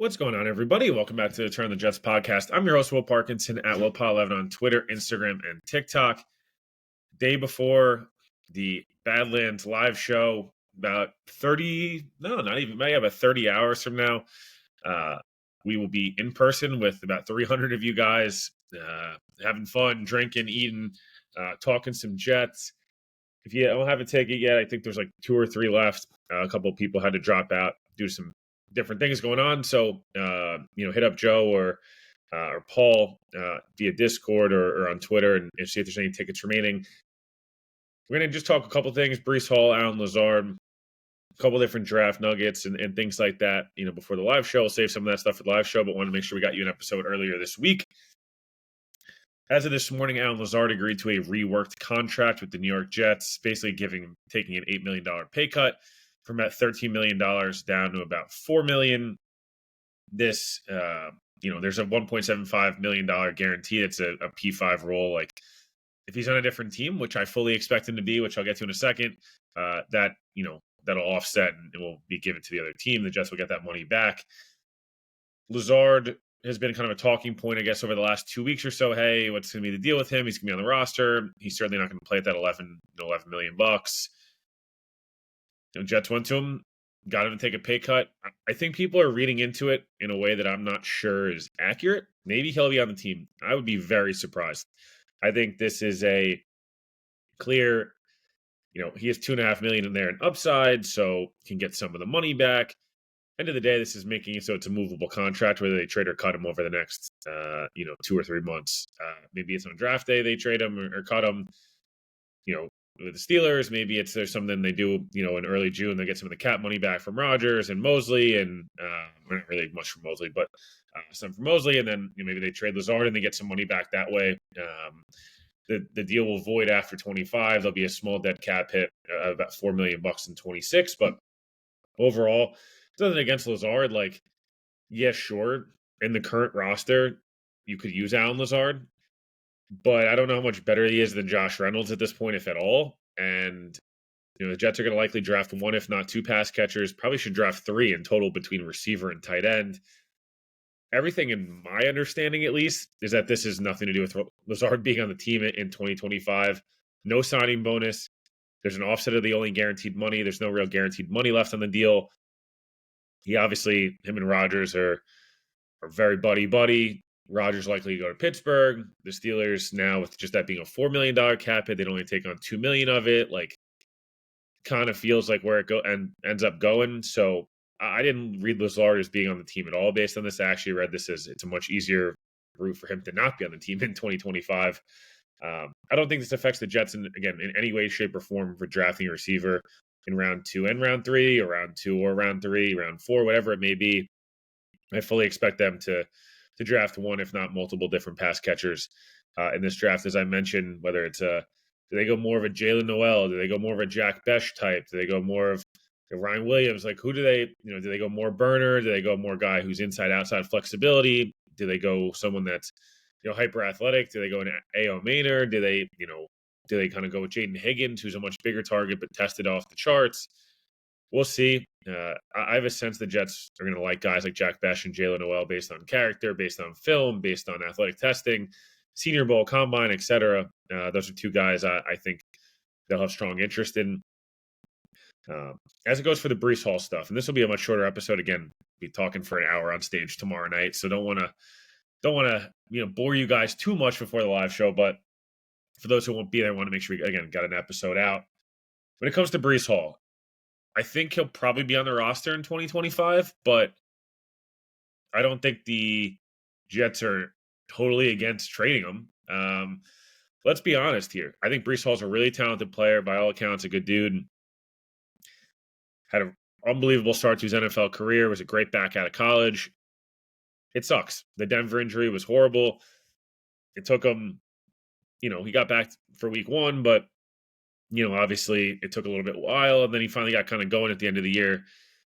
What's going on, everybody? Welcome back to the Turn the Jets podcast. I'm your host, Will Parkinson, at WillPaul11 on Twitter, Instagram, and TikTok. Day before the Badlands live show, about 30 hours from now, we will be in person with about 300 of you guys, having fun, drinking, eating, talking some Jets. If you don't have a ticket yet, I think there's like 2 or 3 left. A couple of people had to drop out due to some different things going on. So, hit up Joe or Paul via Discord or on Twitter and see if there's any tickets remaining. We're going to just talk a couple things: Breece Hall, Allen Lazard, a couple different draft nuggets and things like that. Before the live show, we'll save some of that stuff for the live show, but want to make sure we got you an episode earlier this week. As of this morning, Allen Lazard agreed to a reworked contract with the New York Jets, basically taking an $8 million pay cut from about $13 million down to about $4 million. This, there's a $1.75 million guarantee. It's a P5 role. Like, if he's on a different team, which I fully expect him to be, which I'll get to in a second, that'll offset and it will be given to the other team. The Jets will get that money back. Lazard has been kind of a talking point, I guess, over the last 2 weeks or so. Hey, what's going to be the deal with him? He's going to be on the roster. He's certainly not going to play at that $11 million bucks. Jets went to him, got him to take a pay cut. I think people are reading into it in a way that I'm not sure is accurate. Maybe he'll be on the team. I would be very surprised. I think this is a clear, he has $2.5 million in there in upside, so can get some of the money back. End of the day, this is making it so it's a movable contract, whether they trade or cut him over the next, 2 or 3 months. Maybe it's on draft day they trade him or cut him. With the Steelers, maybe there's something they do, in early June. They get some of the cap money back from Rodgers and Mosley, and not really much from Mosley, but some from Mosley, and then maybe they trade Lazard and they get some money back that way. The deal will void after 25. There'll be a small dead cap hit, about $4 million in 26, but overall, nothing against Lazard. Like, yeah, sure. In the current roster, you could use Allen Lazard, but I don't know how much better he is than Josh Reynolds at this point, if at all. And, the Jets are going to likely draft 1, if not 2 pass catchers. Probably should draft 3 in total between receiver and tight end. Everything, in my understanding at least, is that this has nothing to do with Lazard being on the team in 2025. No signing bonus. There's an offset of the only guaranteed money. There's no real guaranteed money left on the deal. Him and Rodgers are very buddy-buddy. Rodgers likely to go to Pittsburgh. The Steelers now, with just that being a $4 million cap hit, they'd only take on $2 million of it. Like, kind of feels like where it ends up going. So I didn't read Lazard as being on the team at all based on this. I actually read this as it's a much easier route for him to not be on the team in 2025. I don't think this affects the Jets in any way, shape, or form for drafting a receiver in round 2 and round 3, or round 2 or round 3, round 4, whatever it may be. I fully expect them to draft 1, if not multiple different pass catchers in this draft. As I mentioned, whether it's do they go more of a Jalen Noel? Do they go more of a Jack Besh type? Do they go more of Ryan Williams? Like, who do they, do they go more burner? Do they go more guy who's inside-outside flexibility? Do they go someone that's, hyper athletic? Do they go an A.O. Maynard? Do they kind of go with Jaden Higgins, who's a much bigger target but tested off the charts? We'll see. I have a sense the Jets are going to like guys like Jack Besh and Jalen Noel based on character, based on film, based on athletic testing, Senior Bowl, Combine, etc. Those are 2 guys I think they'll have strong interest in. As it goes for the Breece Hall stuff, and this will be a much shorter episode. Again, be talking for an hour on stage tomorrow night, so don't want to bore you guys too much before the live show. But for those who won't be there, I want to make sure we got an episode out. When it comes to Breece Hall, I think he'll probably be on the roster in 2025, but I don't think the Jets are totally against trading him. Let's be honest here. I think Breece Hall's a really talented player. By all accounts, a good dude. Had an unbelievable start to his NFL career. Was a great back out of college. It sucks. The Denver injury was horrible. It took him, he got back for week 1, but obviously it took a little bit while, and then he finally got kind of going at the end of the year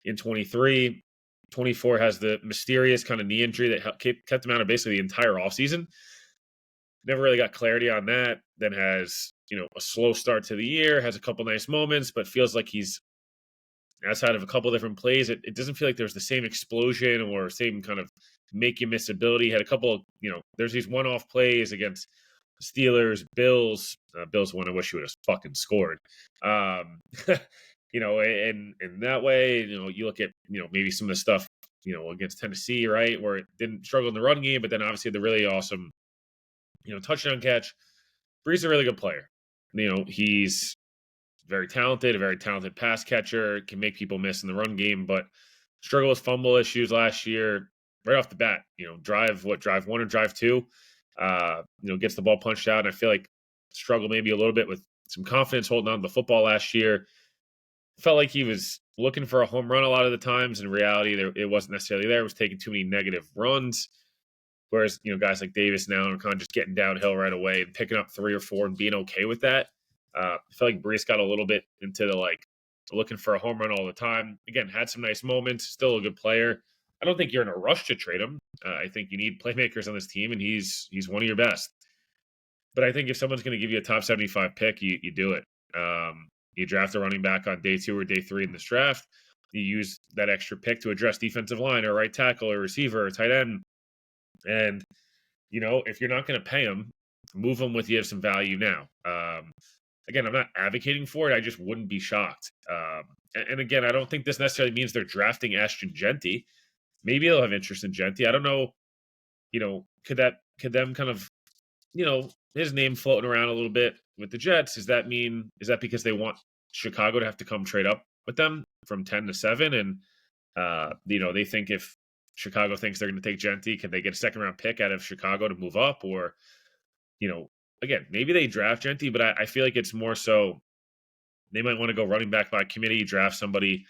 in 23. 24 has the mysterious kind of knee injury that kept him out of basically the entire offseason. Never really got clarity on that. Then has, a slow start to the year, has a couple nice moments, but feels like he's outside of a couple different plays, it doesn't feel like there's the same explosion or same kind of make you miss ability. Had a couple of, there's these one-off plays against Steelers, Bills. Bills one I wish he would have fucking scored. And that way, you look at, maybe some of the stuff, against Tennessee, right, where it didn't struggle in the run game, but then obviously the really awesome, touchdown catch. Breece is a really good player. He's very talented, a very talented pass catcher, can make people miss in the run game, but struggled with fumble issues last year right off the bat. Drive one or drive two, gets the ball punched out. And I feel like struggled maybe a little bit with some confidence holding on to the football last year. Felt like he was looking for a home run a lot of the times. In reality, it wasn't necessarily there. It was taking too many negative runs. Whereas, guys like Davis now are kind of just getting downhill right away and picking up 3 or 4 and being okay with that. I feel like Breece got a little bit into the looking for a home run all the time. Again, had some nice moments, still a good player. I don't think you're in a rush to trade him. I think you need playmakers on this team, and he's one of your best. But I think if someone's going to give you a top 75 pick, you do it. You draft a running back on day 2 or day 3 in this draft. You use that extra pick to address defensive line or right tackle or receiver or tight end. And, if you're not going to pay him, move him with you have some value now. Again, I'm not advocating for it. I just wouldn't be shocked. And again, I don't think this necessarily means they're drafting Ashton Genty. Maybe they'll have interest in Genty. I don't know. Could them kind of, his name floating around a little bit with the Jets? Is that because they want Chicago to have to come trade up with them from 10 to 7? And, they think if Chicago thinks they're going to take Genty, can they get a second round pick out of Chicago to move up? Or, again, maybe they draft Genty, but I feel like it's more so they might want to go running back by committee, draft somebody,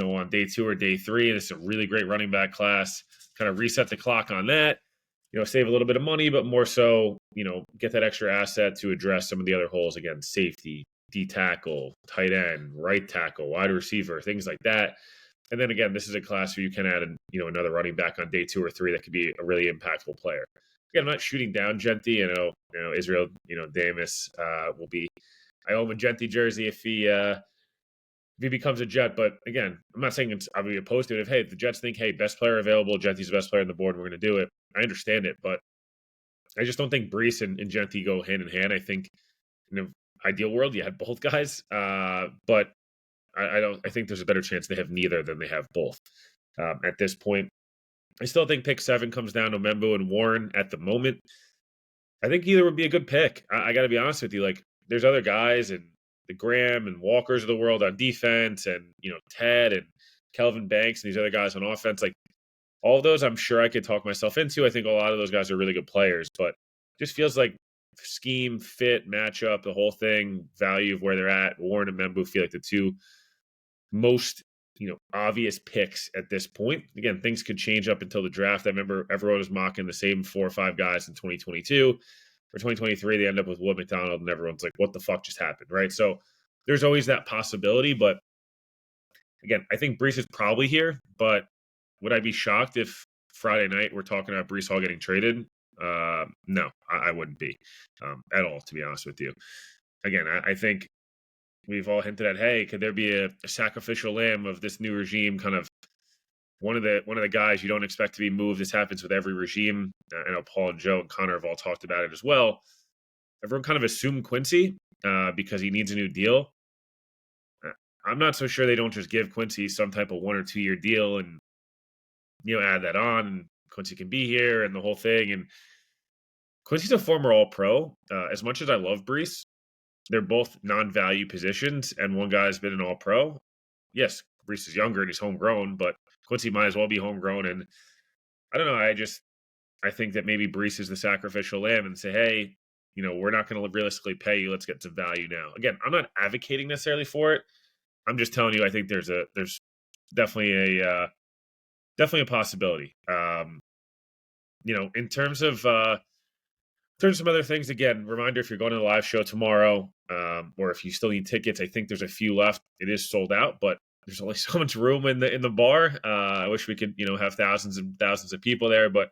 on day 2 or day 3. And it's a really great running back class, kind of reset the clock on that, save a little bit of money, but more so, get that extra asset to address some of the other holes. Again, safety, D tackle, tight end, right tackle, wide receiver, things like that. And then again, this is a class where you can add, another running back on day 2 or 3 that could be a really impactful player. Again, I'm not shooting down Genty. I know, Israel, Davis will be. I own a Genty jersey if he becomes a Jet. But again, I'm not saying I'll be opposed to it. If the Jets think, best player available, Genty's the best player on the board, we're going to do it. I understand it, but I just don't think Breece and Genty go hand in hand. I think in an ideal world, you had both guys, but I think there's a better chance they have neither than they have both at this point. I still think pick 7 comes down to Membu and Warren at the moment. I think either would be a good pick. I got to be honest with you. There's other guys and the Graham and Walkers of the world on defense, and Ted and Kelvin Banks and these other guys on offense. All of those, I'm sure I could talk myself into. I think a lot of those guys are really good players, but it just feels like scheme, fit, matchup, the whole thing, value of where they're at. Warren and Membu feel like the two most obvious picks at this point. Again, things could change up until the draft. I remember everyone was mocking the same 4 or 5 guys in 2022. For 2023, they end up with Will McDonald, and everyone's like, what the fuck just happened, right? So there's always that possibility. But again, I think Breece is probably here, but would I be shocked if Friday night we're talking about Breece Hall getting traded? No, I wouldn't be at all, to be honest with you. Again, I think we've all hinted at, could there be a sacrificial lamb of this new regime? Kind of one of the guys you don't expect to be moved. This happens with every regime. I know Paul and Joe and Connor have all talked about it as well. Everyone kind of assumed Quincy because he needs a new deal. I'm not so sure they don't just give Quincy some type of 1 or 2 year deal and add that on, and Quincy can be here and the whole thing. And Quincy's a former All-Pro. As much as I love Breece, they're both non-value positions, and one guy's been an All-Pro. Yes, Breece is younger and he's homegrown, but Quincy might as well be homegrown. And I don't know. I think that maybe Breece is the sacrificial lamb and say, we're not going to realistically pay you. Let's get some value now. Again, I'm not advocating necessarily for it. I'm just telling you, I think there's definitely a possibility. In terms of some other things, again, reminder, if you're going to the live show tomorrow, or if you still need tickets, I think there's a few left. It is sold out, but there's only so much room in the bar. I wish we could, have thousands and thousands of people there, but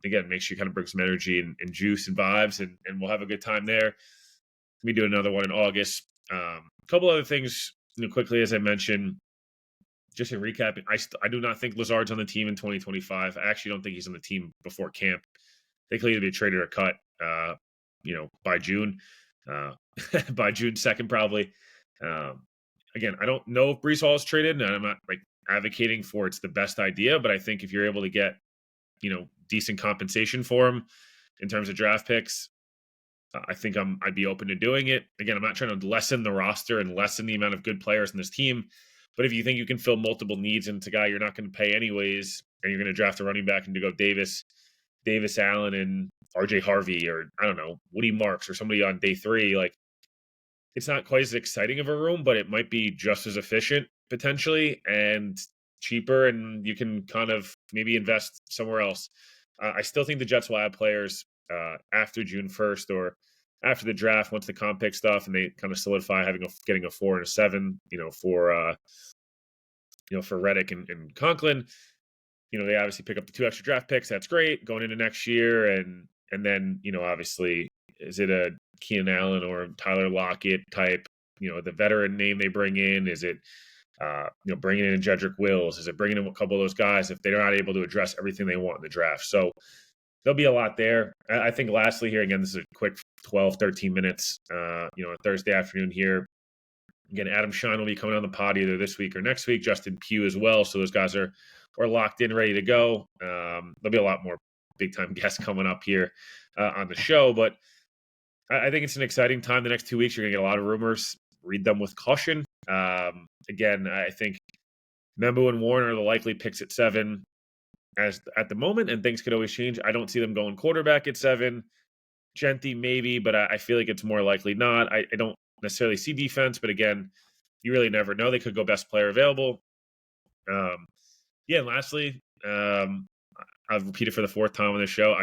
again, make sure you kind of bring some energy and juice and vibes, and we'll have a good time there. Let me do another one in August. A couple other things, quickly, as I mentioned, just in recapping, I do not think Lazard's on the team in 2025. I actually don't think he's on the team before camp. They could either be traded or cut, by June, uh, by June 2nd, probably. Um, Again, I don't know if Breece Hall is traded, and I'm not like advocating for it's the best idea, but I think if you're able to get, decent compensation for him in terms of draft picks, I think I'd be open to doing it. Again, I'm not trying to lessen the roster and lessen the amount of good players in this team, but if you think you can fill multiple needs into a guy you're not going to pay anyways, and you're going to draft a running back and to go Davis Allen, and RJ Harvey, or I don't know, Woody Marks or somebody on day 3, like it's not quite as exciting of a room, but it might be just as efficient potentially and cheaper, and you can kind of maybe invest somewhere else. I still think the Jets will add players after June 1st or after the draft, once the comp pick stuff, and they kind of solidify getting a 4 and a 7, for Reddick and Conklin. They obviously pick up the 2 extra draft picks. That's great going into next year, and then obviously, is it a Keenan Allen or Tyler Lockett type? The veteran name they bring in, is it bringing in Jedrick Wills? Is it bringing in a couple of those guys if they're not able to address everything they want in the draft? So there'll be a lot there. I think lastly here, again, this is a quick 12, 13 minutes, a Thursday afternoon here. Again, Adam Shine will be coming on the pod either this week or next week. Justin Pugh as well. So those guys are locked in, ready to go. There'll be a lot more big-time guests coming up here on the show. But I think it's an exciting time. The next 2 weeks, you're going to get a lot of rumors. Read them with caution. Again, I think Membu and Warren are the likely picks at 7 as at the moment, and things could always change. I don't see them going quarterback at 7. Genthy maybe, but I feel like it's more likely not. I don't necessarily see defense, but again, you really never know. They could go best player available. And lastly, I've repeated for the 4th time on this show.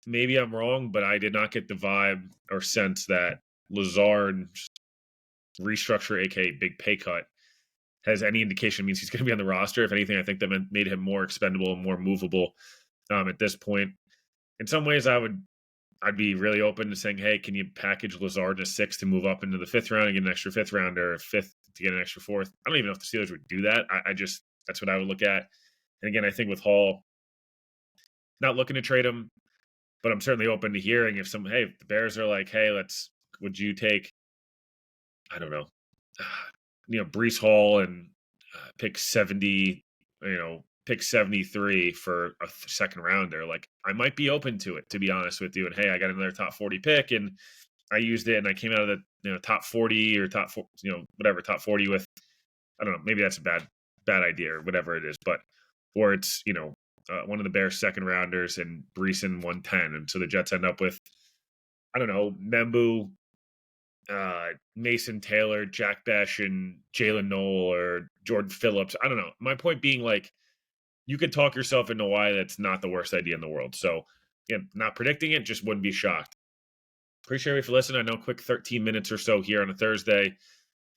Maybe I'm wrong, but I did not get the vibe or sense that Lazard's restructure, aka big pay cut, has any indication means he's going to be on the roster. If anything, I think that made him more expendable and more movable at this point. In some ways, I'd be really open to saying, hey, can you package Lazard in a 6 to move up into the 5th round and get an extra 5th rounder, or 5th to get an extra 4th? I don't even know if the Steelers would do that. That's what I would look at. And again, I think with Hall, not looking to trade him, but I'm certainly open to hearing if the Bears are like, hey, would you take, I don't know, Breece Hall and pick 70, pick 73 for a 2nd rounder. Like, I might be open to it, to be honest with you. And hey, I got another top 40 pick and I used it and I came out of the top 40 or top 40 with, I don't know, maybe that's a bad idea or whatever it is, or it's, one of the Bears 2nd rounders and Breece in 110. And so the Jets end up with, I don't know, Membu, Mason Taylor, Jack Besh, and Jalen Noel or Jordan Phillips. I don't know. My point being, like, you could talk yourself into why that's not the worst idea in the world. So, again, not predicting it, just wouldn't be shocked. Appreciate you for listening. I know quick 13 minutes or so here on a Thursday.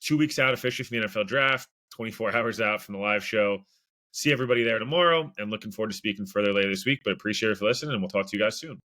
2 weeks out officially from the NFL draft, 24 hours out from the live show. See everybody there tomorrow, and looking forward to speaking further later this week. But appreciate it for listening, and we'll talk to you guys soon.